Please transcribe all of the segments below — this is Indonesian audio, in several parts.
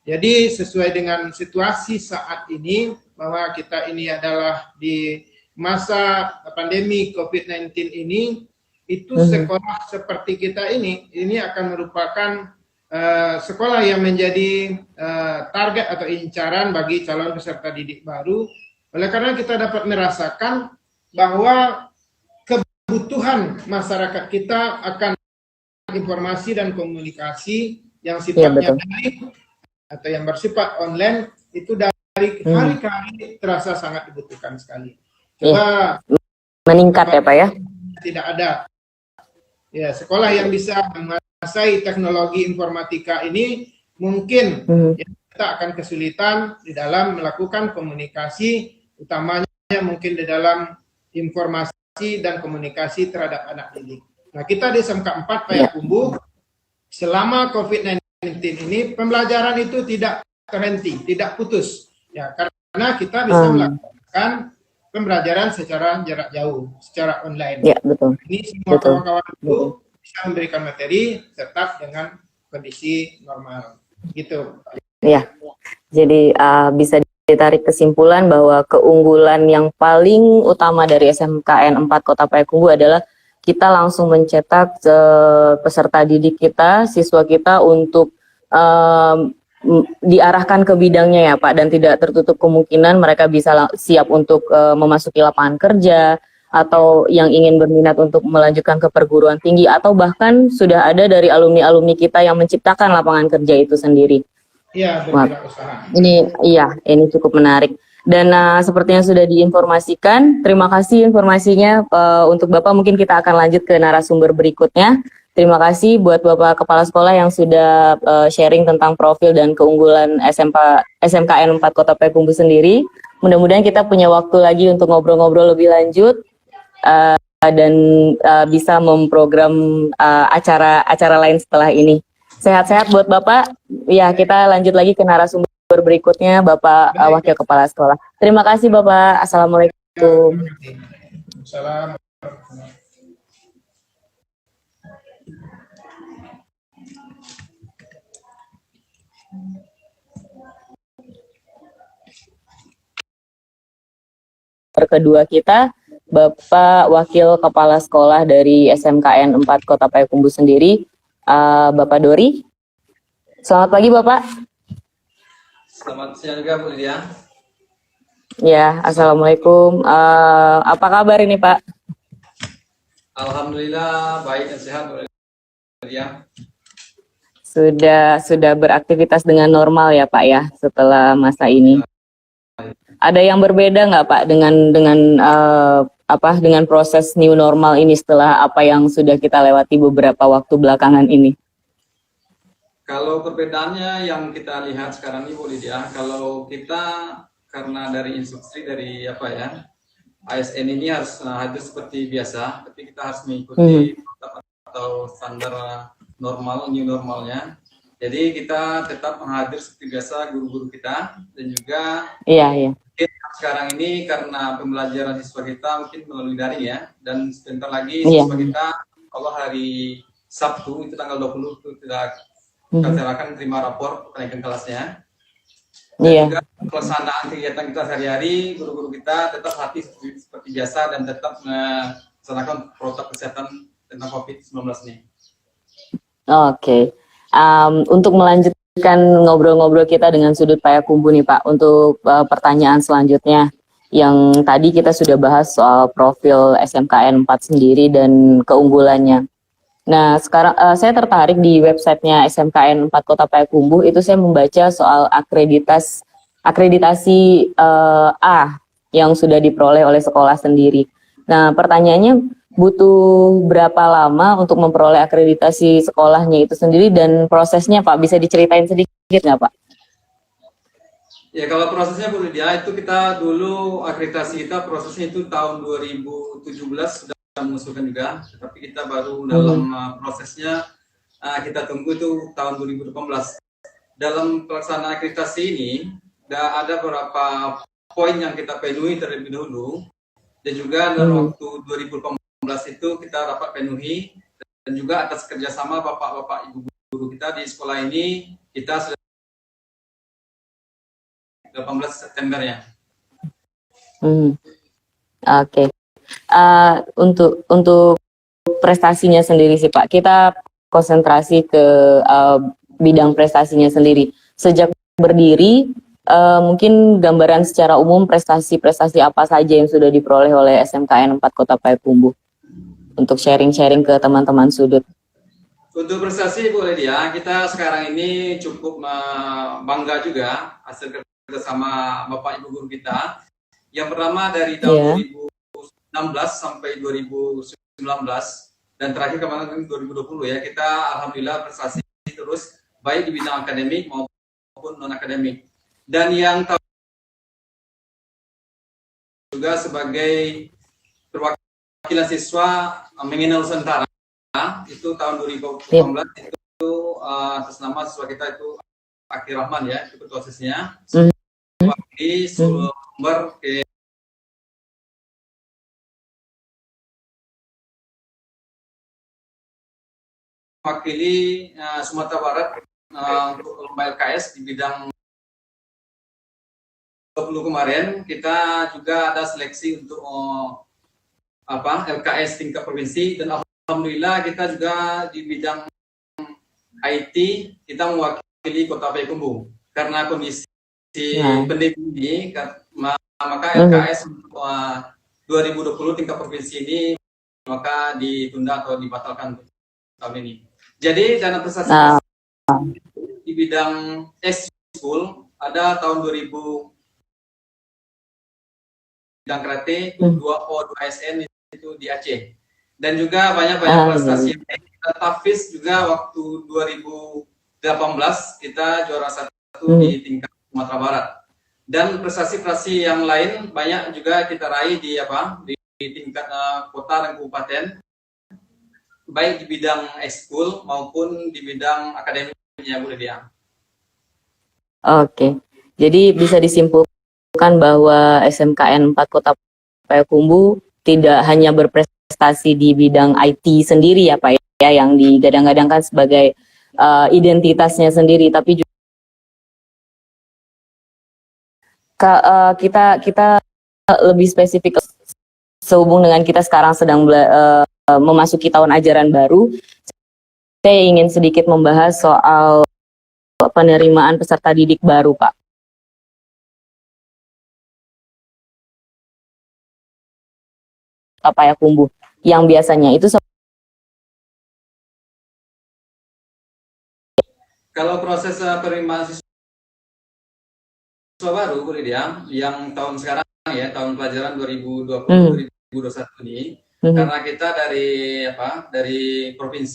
Jadi sesuai dengan situasi saat ini, bahwa kita ini adalah di masa pandemi COVID-19 ini, itu sekolah seperti kita ini akan merupakan sekolah yang menjadi target atau incaran bagi calon peserta didik baru. Oleh karena kita dapat merasakan bahwa kebutuhan masyarakat kita akan informasi dan komunikasi yang sifatnya daring atau yang bersifat online itu dari hari ke hari terasa sangat dibutuhkan sekali. Coba meningkat ya Pak ya? Tidak ada ya sekolah yang bisa menguasai teknologi informatika ini, mungkin ya, kita akan kesulitan di dalam melakukan komunikasi, utamanya mungkin di dalam informasi dan komunikasi terhadap anak didik. Nah, kita di SMK 4 Payakumbuh selama COVID-19 ini pembelajaran itu tidak terhenti, tidak putus ya, karena kita bisa melakukan pembelajaran secara jarak jauh, secara online. Ya, betul. Ini semua kawan-kawan itu bisa memberikan materi tetap dengan kondisi normal, gitu. Ya, jadi bisa ditarik kesimpulan bahwa keunggulan yang paling utama dari SMKN 4 Kota Payakumbuh adalah kita langsung mencetak peserta didik kita, siswa kita untuk diarahkan ke bidangnya ya Pak, dan tidak tertutup kemungkinan mereka bisa siap untuk memasuki lapangan kerja, atau yang ingin berminat untuk melanjutkan ke perguruan tinggi, atau bahkan sudah ada dari alumni-alumni kita yang menciptakan lapangan kerja itu sendiri. Iya, berwirausaha. Ini cukup menarik. Dan seperti yang sudah diinformasikan, terima kasih informasinya untuk Bapak. Mungkin kita akan lanjut ke narasumber berikutnya. Terima kasih buat Bapak Kepala Sekolah yang sudah sharing tentang profil dan keunggulan SMKN 4 Kota Payakumbuh sendiri. Mudah-mudahan kita punya waktu lagi untuk ngobrol-ngobrol lebih lanjut dan bisa memprogram acara lain setelah ini. Sehat-sehat buat Bapak. Ya, kita lanjut lagi ke narasumber berikutnya, Bapak Wakil Kepala Sekolah. Terima kasih Bapak. Assalamualaikum. Assalamualaikum. Kedua kita, Bapak Wakil Kepala Sekolah dari SMKN 4 Kota Payakumbuh sendiri, Bapak Dori. Selamat pagi Bapak. Selamat siang juga Bu Lydia. Ya, Assalamualaikum. Apa kabar ini Pak? Alhamdulillah baik dan sehat Bu Lydia. Sudah beraktivitas dengan normal ya Pak ya setelah masa ini. Ada yang berbeda nggak Pak dengan proses new normal ini setelah apa yang sudah kita lewati beberapa waktu belakangan ini? Kalau perbedaannya yang kita lihat sekarang ini Bu Lydia, kalau kita karena dari instruksi dari ASN ini harus hadir seperti biasa, tapi kita harus mengikuti atau standar normal, new normalnya. Jadi kita tetap menghadir seperti biasa guru-guru kita, dan juga sekarang ini karena pembelajaran siswa kita mungkin melalui daring ya, dan sebentar lagi siswa kita kalau hari Sabtu itu tanggal 20 itu tidak kita akan terima rapor kenaikan kelasnya. Dan juga pelaksanaan kegiatan kita sehari-hari, guru-guru kita tetap hati seperti biasa dan tetap melaksanakan protokol kesehatan tentang COVID-19 ini. Oke. Untuk melanjutkan ngobrol-ngobrol kita dengan sudut Payakumbuh nih Pak, untuk pertanyaan selanjutnya, yang tadi kita sudah bahas soal profil SMKN 4 sendiri dan keunggulannya. Nah, sekarang saya tertarik di websitenya SMKN 4 Kota Payakumbuh, itu saya membaca soal akreditasi A yang sudah diperoleh oleh sekolah sendiri. Nah, pertanyaannya, butuh berapa lama untuk memperoleh akreditasi sekolahnya itu sendiri, dan prosesnya Pak, bisa diceritain sedikit nggak Pak? Ya, kalau prosesnya Bu Lydia, itu kita dulu akreditasi kita prosesnya itu tahun 2017 sudah mengusulkan juga, tapi kita baru dalam prosesnya kita tunggu itu tahun 2018. Dalam pelaksanaan akreditasi ini ada beberapa poin yang kita penuhi terlebih dahulu, dan juga dalam waktu 2018 itu kita dapat penuhi, dan juga atas kerjasama bapak-bapak ibu guru kita di sekolah ini, kita sudah 18 September ya. Oke. Untuk prestasinya sendiri sih Pak, kita konsentrasi ke bidang prestasinya sendiri. Sejak berdiri, mungkin gambaran secara umum prestasi-prestasi apa saja yang sudah diperoleh oleh SMKN 4 Kota Payakumbuh untuk sharing-sharing ke teman-teman sudut. Untuk prestasi Bu Lydia, kita sekarang ini cukup bangga juga hasil kerjasama Bapak Ibu guru kita. Yang pertama dari tahun 2016 sampai 2019 dan terakhir kemarin 2020 ya, kita alhamdulillah prestasi terus baik di bidang akademik maupun non akademik. Dan yang juga sebagai perwakilan siswa mengenal Nusantara itu tahun 2018 itu atas nama siswa kita itu Akhir Rahman ya, itu prosesnya di Sumber ke mewakili Sumatera Barat untuk lomba LKS di bidang 20 kemarin. Kita juga ada seleksi untuk LKS tingkat provinsi, dan alhamdulillah kita juga di bidang IT kita mewakili Kota Payakumbuh. Karena kondisi pandemi ini, maka LKS untuk 2020 tingkat provinsi ini maka ditunda atau dibatalkan tahun ini. Jadi dana prestasi di bidang S-School ada tahun 2000 bidang karate, 2O2SN itu di Aceh. Dan juga banyak prestasi. Tafis juga waktu 2018 kita juara 1 di tingkat Sumatera Barat. Dan prestasi-prestasi yang lain banyak juga kita raih di tingkat kota dan kabupaten, baik di bidang ekskul maupun di bidang akademiknya Bu Lydia. Oke, jadi bisa disimpulkan bahwa SMKN 4 Kota Payakumbuh tidak hanya berprestasi di bidang IT sendiri ya Pak ya, yang digadang-gadangkan sebagai identitasnya sendiri, tapi juga kita lebih spesifik sehubung dengan kita sekarang sedang memasuki tahun ajaran baru. Saya ingin sedikit membahas soal penerimaan peserta didik baru, Pak. Payakumbuh yang biasanya itu kalau proses penerimaan siswa baru Bu Lydia yang tahun sekarang ya, tahun pelajaran 2020-2021 ini, karena kita dari provinsi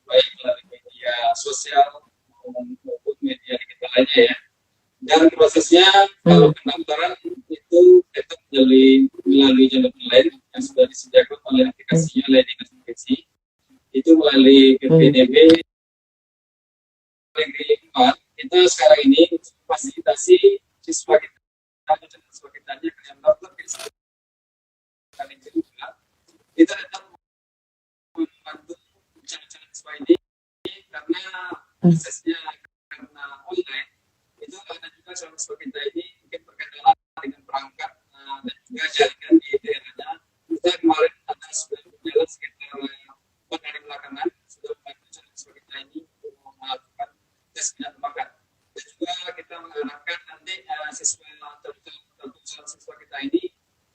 baik melalui media sosial maupun media digital lainnya ya. Dan prosesnya kalau pendaftaran itu tetap melalui jalur lain yang sudah disediakan oleh aplikasinya oleh Dinas Provinsi, itu melalui PPDB. Negeri 4 kita sekarang ini fasilitasi siswa kita dan siswa kita yang melakukan kami juga kita tetap membantu calon-calon siswa ini karena prosesnya karena online itu ada juga calon siswa kita ini mungkin berkendala dengan perangkat dan juga jaringan di daerahnya. Kita kemarin ada sudah berjalan sekitar 4 hari belakangan sudah membantu calon siswa kita ini untuk melakukan tes minat bakat, dan juga kita mengharapkan nanti calon siswa kita ini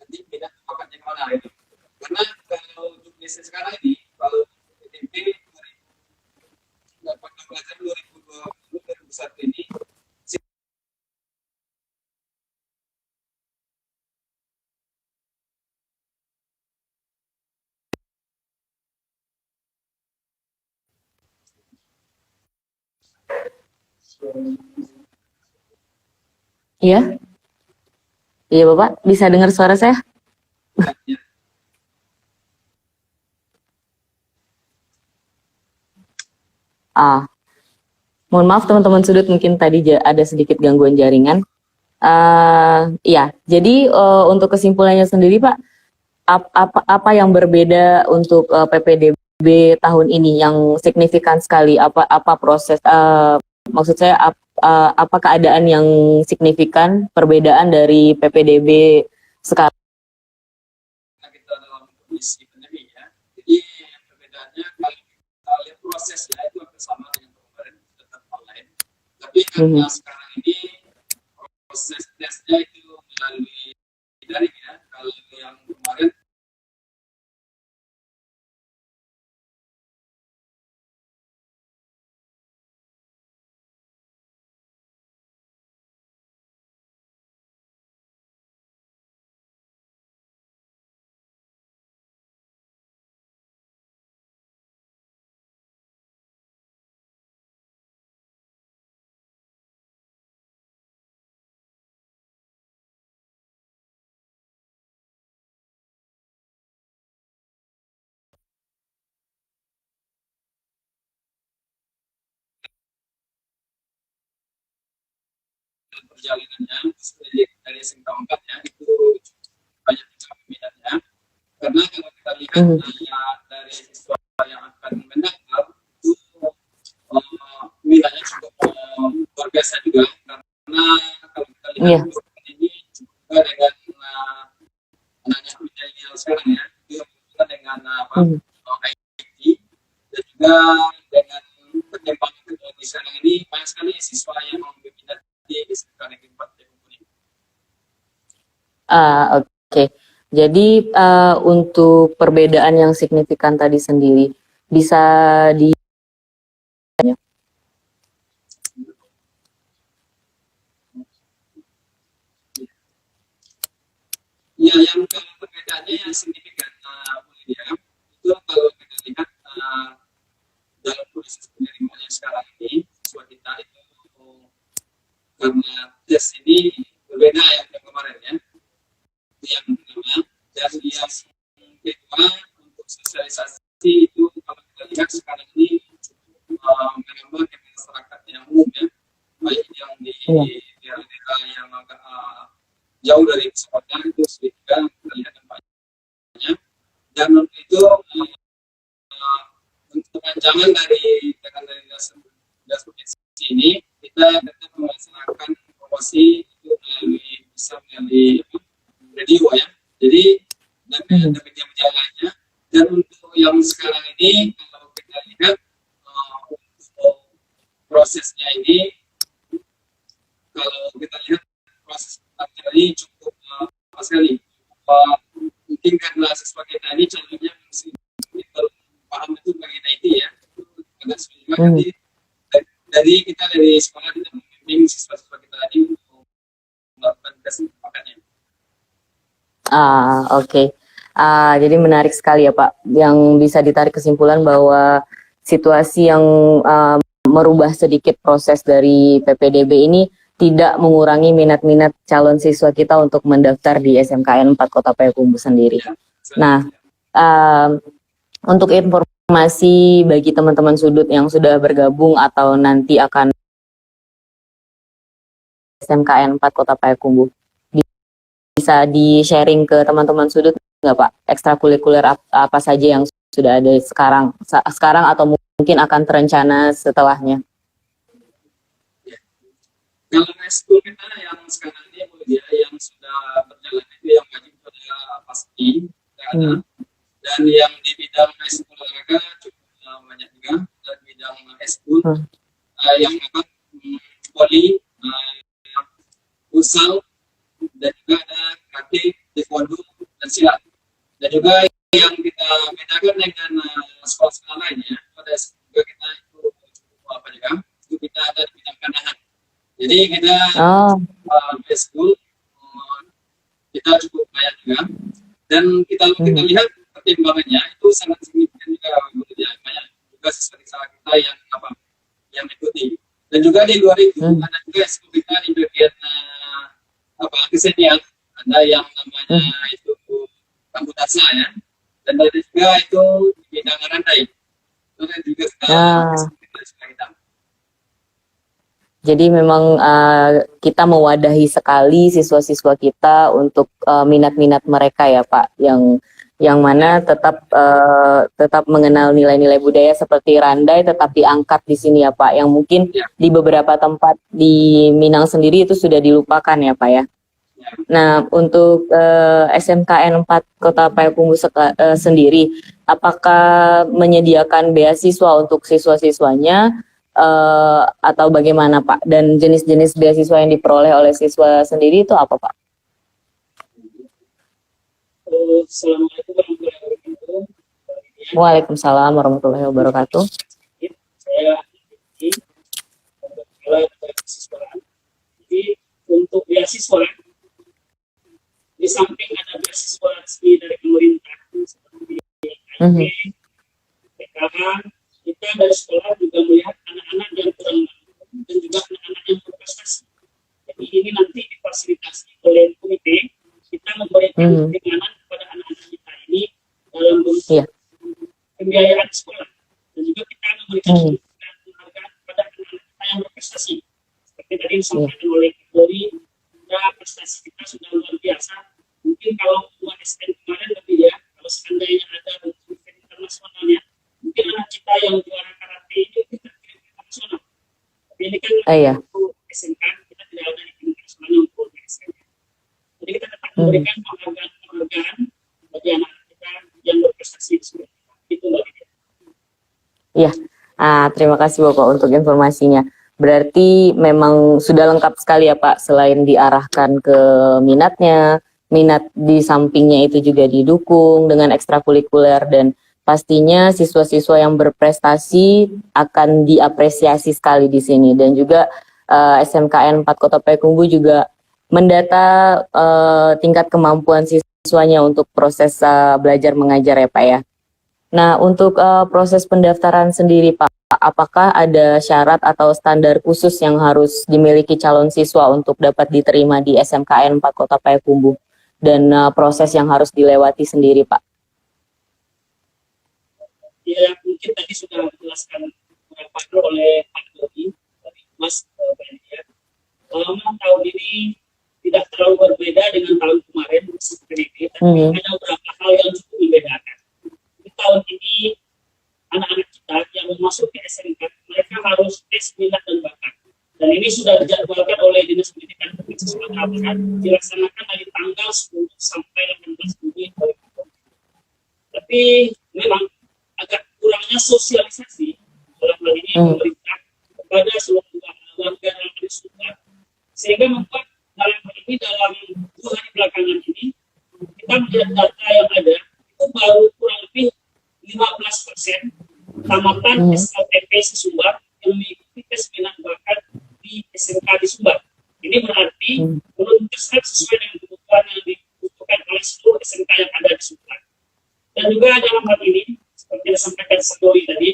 nanti minat bakatnya mana itu. Karena kalau untuk Indonesia sekarang ini kalau PDB 2020-2021 ini Iya. Iya Bapak, bisa dengar suara saya? Mohon maaf teman-teman sudut, mungkin tadi ada sedikit gangguan jaringan. Iya, jadi untuk kesimpulannya sendiri Pak, apa yang berbeda untuk PPDB tahun ini yang signifikan sekali? Apa proses? Maksud saya apa keadaan yang signifikan perbedaan dari PPDB sekarang? Kita dalam kondisi pandemi ya. Jadi perbedaannya kalau kita lihat prosesnya itu hampir sama dengan kemarin tetap online. Tapi karena sekarang ini proses tesnya itu melalui daring ya. Kalau yang kemarin perjalanannya dari SMK 4 ya itu banyak sekali minatnya karena kalau kita lihat dari siswa yang akan mendaftar itu minatnya cukup luar biasa juga karena kalau kita lihat ini juga dengan anak-anak milenial sekarang ya itu juga dengan IT dan juga dengan perkembangan teknologi sekarang ini banyak sekali siswa yang berminat di SMK Negeri 4 Payakumbuh. Oke. Jadi untuk perbedaan yang signifikan tadi sendiri bisa di ya yang perbedaannya yang signifikan ya itu kalau kita lihat dalam proses penerimaan yang sekarang ini siswa kita itu karena tes ini berbeda yang kemarin ya itu yang pertama dan yang kedua untuk sosialisasi itu kalau kita lihat sekarang ini menambah ke masyarakat yang umum ya baik yang di daerah-daerah yang agak jauh dari pusatnya itu sedikit kita lihat dampaknya dan untuk itu untuk ancaman dari das provinsi ini kita tetap melaksanakan promosi itu melalui radio ya jadi dan media lainnya dan untuk yang sekarang ini kalau kita lihat untuk prosesnya ini kalau kita lihat proses ini cukup sekali mungkin karena siswa kita ini calonnya mesti belum paham itu mengenai IT ya agak sulit juga dari kita dari sekolah kita membimbing siswa-siswa kita ini untuk melakukan tes paketnya. Oke. Jadi menarik sekali ya Pak yang bisa ditarik kesimpulan bahwa situasi yang merubah sedikit proses dari PPDB ini tidak mengurangi minat-minat calon siswa kita untuk mendaftar di SMKN 4 Kota Payakumbuh sendiri. Nah, untuk informasi bagi teman-teman sudut yang sudah bergabung atau nanti akan SMKN 4 Kota Payakumbuh, bisa di-sharing ke teman-teman sudut nggak Pak? Ekstrakurikuler apa saja yang sudah ada sekarang atau mungkin akan terencana setelahnya? Kalau school kita yang sekarang ini ya, yang sudah berjalan itu yang wajib pada pasti dan yang di bidang school olahraga cukup banyak juga dan bidang school yang apa voli, futsal dan juga ada karate, taekwondo dan silat dan juga yang kita bedakan dengan sekolah-sekolah lainnya pada juga kita itu apa juga itu kita ada di bidang kanahan. Jadi kita school kita cukup banyak juga dan kita lihat pertimbangannya itu sangat signifikan juga banyak juga siswa kita yang yang mengikuti dan juga di luar itu ada juga school kita di bagian kesenian ada yang namanya itu amputasi ya dan ada juga itu di bidang rantai itu juga kita. Jadi memang kita mewadahi sekali siswa-siswa kita untuk minat-minat mereka ya Pak, yang yang mana tetap mengenal nilai-nilai budaya seperti Randai tetap diangkat di sini ya Pak, yang mungkin di beberapa tempat di Minang sendiri itu sudah dilupakan ya Pak ya. Nah, untuk SMKN 4 Kota Payakumbuh sendiri, apakah menyediakan beasiswa untuk siswa-siswanya atau bagaimana Pak? Dan jenis-jenis beasiswa yang diperoleh oleh siswa sendiri itu apa Pak? Assalamualaikum warahmatullahi wabarakatuh. Waalaikumsalam warahmatullahi wabarakatuh. Saya ini kepala beasiswaan. Jadi untuk beasiswa, di samping ada beasiswa resmi dari pemerintah seperti KIP, PKH, kita dari sekolah juga melihat anak-anak yang kurang mampu dan juga anak-anak yang berprestasi. Jadi ini nanti difasilitasi oleh komite, kita memberikan keringanan kepada anak-anak kita ini dalam bentuk pembiayaan sekolah, dan juga kita memberikan penghargaan kepada anak-anak kita yang berprestasi. Seperti tadi disampaikan oleh Dori, prestasi kita sudah luar biasa. Mungkin kalau UASN kemarin lebih ya, kalau seandainya ada bentuk event internasionalnya, mungkin anak kita yang juara karate ini kita kirim ke internasional. Tapi ini kan untuk SMK, kita tidak ada di internasionalnya untuk SMK. Jadi kita tetap memberikan penghargaan bagi anak kita yang berprestasi di sekolah. Itu Mbak Lydia. Iya, terima kasih Bapak untuk informasinya. Berarti memang sudah lengkap sekali ya Pak, selain diarahkan ke minatnya, minat di sampingnya itu juga didukung dengan ekstrakurikuler, dan pastinya siswa-siswa yang berprestasi akan diapresiasi sekali di sini. Dan juga SMKN 4 Kota Payakumbuh juga mendata tingkat kemampuan siswanya untuk proses belajar mengajar ya Pak ya. Nah, untuk proses pendaftaran sendiri Pak, apakah ada syarat atau standar khusus yang harus dimiliki calon siswa untuk dapat diterima di SMKN 4 Kota Payakumbuh, dan proses yang harus dilewati sendiri Pak? Ya, mungkin tadi sudah dijelaskan beberapa oleh Pak Dodi dari Mas Lydia. Memang tahun ini tidak terlalu berbeda dengan tahun kemarin seperti ini, tapi ada beberapa hal yang cukup membedakan. Di tahun ini anak-anak kita yang memasuki SMK, mereka harus tes minat dan bakat. Dan ini sudah dijadwalkan oleh Dinas Pendidikan Provinsi Sumatera Barat, dilaksanakan dari tanggal 10 sampai 18 Juni 2020. Tapi memang agak kurangnya sosialisasi dalam hal ini pemerintah kepada seluruh warga dalam Sumatera, sehingga membuat dalam hal ini dalam 2 hari belakangan ini kita melihat data yang ada itu baru kurang lebih 15% tamatan SLTP Sesumbar yang mengikuti tes minat bakat di SMK di Sumbar. Ini berarti belum terserap sesuai dengan kebutuhan yang dibutuhkan oleh seluruh SMK yang ada di Sumbar. Dan juga dalam hal ini, seperti yang disampaikan Sadori tadi,